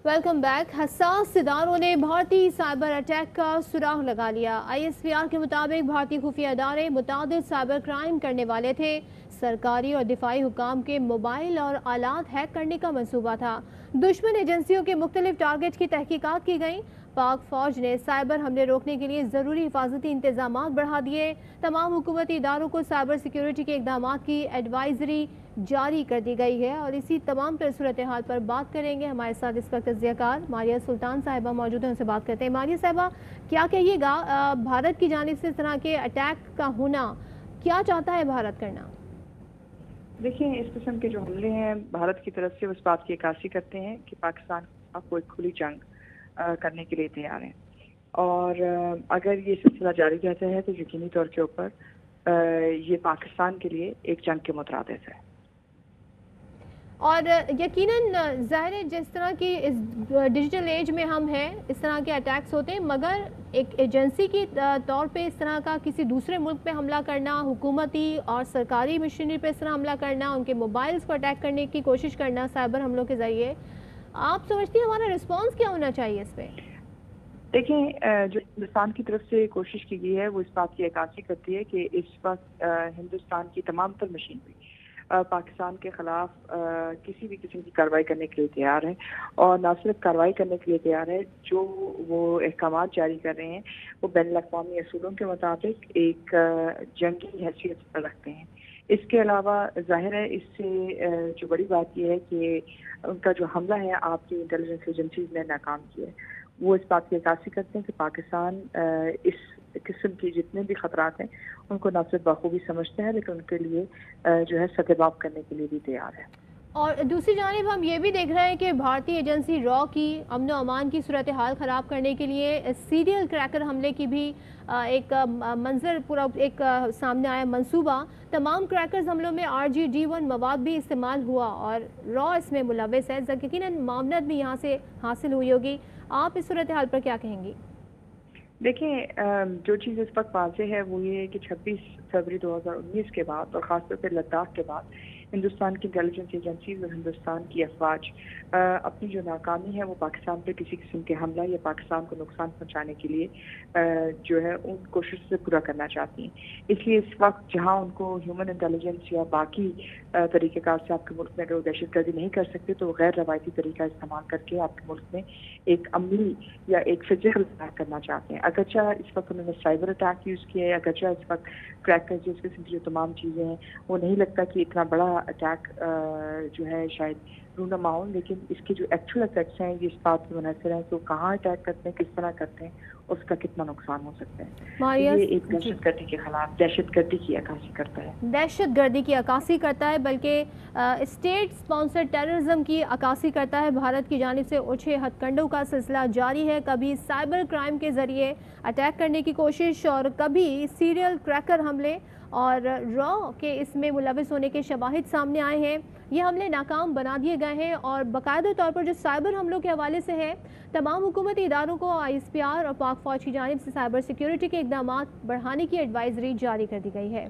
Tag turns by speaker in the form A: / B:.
A: Welcome back. हसास इदारों ने भारतीय साइबर अटैक का सुराग लगा लिया। ISPR के मुताबिक भारतीय खुफिया इदारे मुतादिद साइबर क्राइम करने वाले थे। सरकारी और दिफाई हुकाम के मोबाइल और आलात हैक करने का मंसूबा था। दुश्मन एजेंसियों के मुख्तलिफ टारगेट की तहकीकात की गई। पाक फौज ने साइबर हमले रोकने के लिए ज़रूरी हिफाजती इंतजाम बढ़ा दिए। तमाम हुकूमती इदारों को साइबर सिक्योरिटी के इक़दामात की एडवाइजरी जारी कर दी गई है और इसी तमाम तर सूरत हाल पर बात करेंगे। हमारे साथ इस वक्त तज्ज़ियाकार मारिया सुल्तान साहिबा मौजूद हैं, उनसे बात करते हैं। मारिया साहिबा, क्या कहिएगा, भारत की जानिब से इस तरह के अटैक का होना क्या चाहता है भारत करना?
B: देखिए, इस किस्म के जो हमले हैं भारत की तरफ से उस बात की अक्कासी करते हैं कि पाकिस्तान कोई खुली जंग करने के लिए तैयार है और अगर ये सिलसिला जारी रहता है तो यकीनी तौर के ऊपर ये पाकिस्तान के लिए एक जंग के मुतरादिफ है।
A: और यकीनन ज़ाहिर है जिस तरह की इस डिजिटल एज में हम हैं, इस तरह के अटैक्स होते हैं, मगर एक एजेंसी की तौर पे इस तरह का किसी दूसरे मुल्क पे हमला करना, हुकूमती और सरकारी मशीनरी पे इस तरह हमला करना, उनके मोबाइल्स को अटैक करने की कोशिश करना साइबर हमलों के ज़रिए, आप समझती हैं हमारा रिस्पॉन्स क्या होना चाहिए इस पर?
B: देखें, जो हिंदुस्तान की तरफ से कोशिश की गई है वो इस बात की अक्कासी करती है कि इस वक्त हिंदुस्तान की तमाम तर मशीनरी पाकिस्तान के खिलाफ किसी भी किस्म की कार्रवाई करने के लिए तैयार है और न सिर्फ कार्रवाई करने के लिए तैयार है, जो वो अहकामात जारी कर रहे हैं वो बैनुल-अक़वामी असूलों के मुताबिक एक जंगी हैसियत रखते हैं। इसके अलावा जाहिर है इससे जो बड़ी बात यह है कि उनका जो हमला है आपकी इंटेलिजेंस एजेंसीज ने नाकाम किया है। वो इस बात की अक्कासी करते हैं कि पाकिस्तान इस किस्म के जितने भी खतरात हैं उनको न सिर्फ बखूबी समझते हैं लेकिन उनके लिए जो है सदेबाप करने के लिए भी तैयार है।
A: और दूसरी जानिब हम ये भी देख रहे हैं कि भारतीय एजेंसी रॉ की अमन व अमान की सूरत हाल ख़राब करने के लिए सीरियल क्रैकर हमले की भी एक मंजर पूरा एक सामने आया मंसूबा। तमाम क्रैकर्स हमलों में RGD1 मवाद भी इस्तेमाल हुआ और रॉ इसमें मुलव्वस है। यकीनन मामनत भी यहाँ से हासिल हुई होगी। आप इस सूरत हाल पर क्या कहेंगी?
B: देखिए, जो चीज़ इस वक्त वाज़ेह है वो ये है कि 26 फरवरी 2019 के बाद और ख़ासतौर पर लद्दाख के बाद हिंदुस्तान की इंटेलिजेंस एजेंसीज और हिंदुस्तान की अफवाज अपनी जो नाकामी है वो पाकिस्तान पे किसी किस्म के हमला या पाकिस्तान को नुकसान पहुंचाने के लिए जो है उन कोशिश से पूरा करना चाहती हैं। इसलिए इस वक्त जहां उनको ह्यूमन इंटेलिजेंस या बाकी तरीक़ेकार से आपके मुल्क में अगर वो दहशतगर्दी नहीं कर सकते तो वो गैर रवायती तरीका इस्तेमाल करके आपके मुल्क में एक अमली या एक फिजिकल अटैक करना चाहते हैं। अगरचा इस वक्त उन्होंने साइबर अटैक यूज़ किया है, अगरचा इस वक्त क्रैकर जिस किस्म की जो तमाम चीज़ें हैं वो नहीं लगता कि इतना बड़ा अटैक जो है शायद रूनमा हो, लेकिन इसके जो एक्चुअल इफेक्ट्स हैं ये इस बात पर मुनहसर हैं कि वो कहाँ अटैक करते हैं, किस तरह करते हैं, उसका कितना नुकसान हो सकता है। ये एक दहशतगर्दी के खिलाफ दहशतगर्दी की अक्कासी करता है,
A: दहशतगर्दी की अक्कासी करता है, बल्कि स्टेट स्पॉन्सर्ड टेररिज्म की अक्कासी करता है। भारत की जानिब से ओछे हथकंडों का सिलसिला जारी है। कभी साइबर क्राइम के ज़रिए अटैक करने की कोशिश और कभी सीरियल क्रैकर हमले और रॉ के इसमें मुलव्वस होने के शवाहिद सामने आए हैं। ये हमले नाकाम बना दिए गए हैं और बाकायदा तौर पर जो साइबर हमलों के हवाले से है, तमाम हुकूमती इदारों को ISPR और पाक फौज की जानिब से साइबर सिक्योरिटी के इक़दामात बढ़ाने की एडवाइजरी जारी कर दी गई है।